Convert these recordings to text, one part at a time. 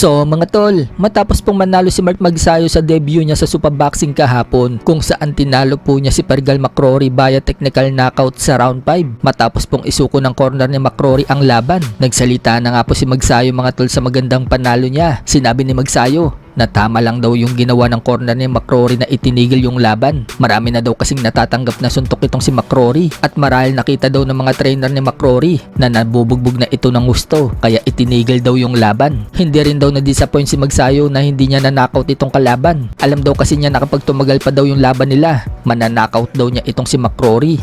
So mga tol, matapos pong manalo si Mark Magsayo sa debut niya sa Super Boxing kahapon, kung saan tinalo po niya si Pergal McCrory via technical knockout sa round 5, matapos pong isuko ng corner ni McCrory ang laban. Nagsalita na nga po si Magsayo mga tol sa magandang panalo niya. Sinabi ni Magsayo na tama lang daw yung ginawa ng corner ni McCrory na itinigil yung laban. Marami na daw kasing natatanggap na suntok itong si McCrory, at marahil nakita daw ng mga trainer ni McCrory na nabubugbog na ito ng gusto, kaya itinigil daw yung laban. Hindi rin daw na-disappoint si Magsayo na hindi niya na-knockout itong kalaban. Alam daw kasi niya na kapag tumagal pa daw yung laban nila, mananknockout daw niya itong si McCrory.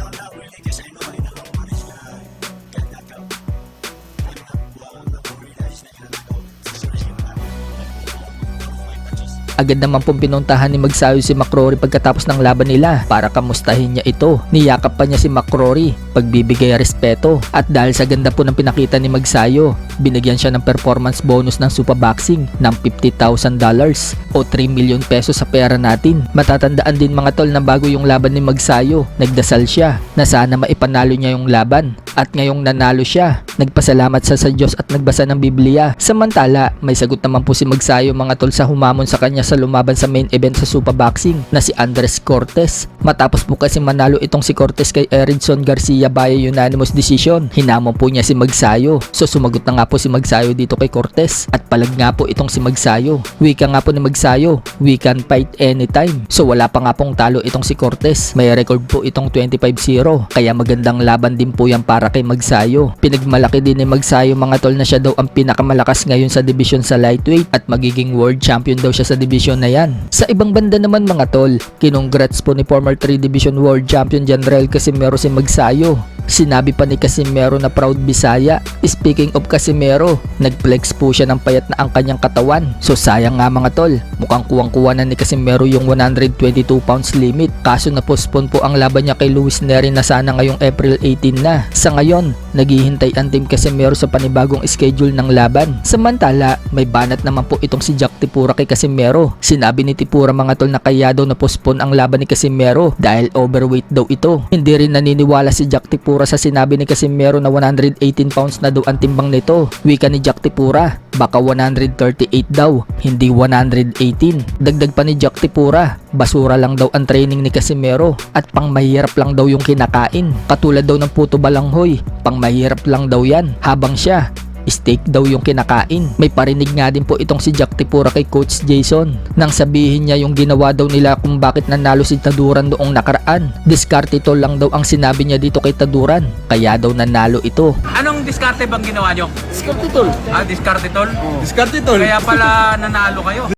Agad naman pong pinuntahan ni Magsayo si McCrory pagkatapos ng laban nila para kamustahin niya ito. Niyakap pa niya si McCrory, pagbibigay respeto, at dahil sa ganda po ng pinakita ni Magsayo, binigyan siya ng performance bonus ng Super Boxing ng $50,000 o 3 million pesos sa pera natin. Matatandaan din mga tol na bago yung laban ni Magsayo, nagdasal siya na sana maipanalo niya yung laban, at ngayong nanalo siya, nagpasalamat sa Diyos at nagbasa ng Biblia. Samantala, may sagot naman po si Magsayo mga tol sa humamon sa kanya sa lumaban sa main event sa Super Boxing na si Andres Cortes. Matapos po kasi manalo itong si Cortes kay Eridson Garcia via unanimous decision, hinamon po niya si Magsayo. So sumagot na nga po si Magsayo dito kay Cortes, at palag nga po itong si Magsayo. Wika nga po ni Magsayo, we can fight anytime. So wala pa nga pong talo itong si Cortes. May record po itong 25-0, kaya magandang laban din po yan para kay Magsayo. Pinagmalaki din ni Magsayo mga tol na siya daw ang pinakamalakas ngayon sa division sa lightweight, at magiging world champion daw siya sa division na yan. Sa ibang banda naman mga tol, kinongrats po ni former 3 Division World Champion Janrel Casimero si Magsayo. Sinabi pa ni Casimero na proud Bisaya. Speaking of Casimero, nagflex po siya ng payat na ang kanyang katawan. So sayang nga mga tol, mukhang kuwang-kuwa na ni Casimero yung 122 pounds limit. Kaso na-postpone po ang laban niya kay Luis Neri na sana ngayong April 18 na. Sa ngayon, naghihintay ang team Casimero sa panibagong schedule ng laban. Samantala, may banat naman po itong si Jack Tipura kay Casimero. Sinabi ni Tipura mga tol na kaya daw na-postpone ang laban ni Casimero dahil overweight daw ito. Hindi rin naniniwala si Jack Tipura sa sinabi ni Casimero na 118 pounds na daw ang timbang nito. Wika ni Jack Tipura, baka 138 daw, hindi 118. Dagdag pa ni Jack Tipura, basura lang daw ang training ni Casimero at pang mahirap lang daw yung kinakain. Katulad daw ng puto balanghoy, pang mahirap lang daw yan, habang siya steak daw yung kinakain. May parinig nga din po itong si Jack Tipura kay Coach Jason nang sabihin niya yung ginawa daw nila kung bakit nanalo si Taduran noong nakaraan. Diskarte tol lang daw ang sinabi niya dito kay Taduran, kaya daw nanalo ito. Anong diskarte bang ginawa nyo? Diskarte tol. Diskarte tol? Diskarte tol. Kaya pala nanalo kayo.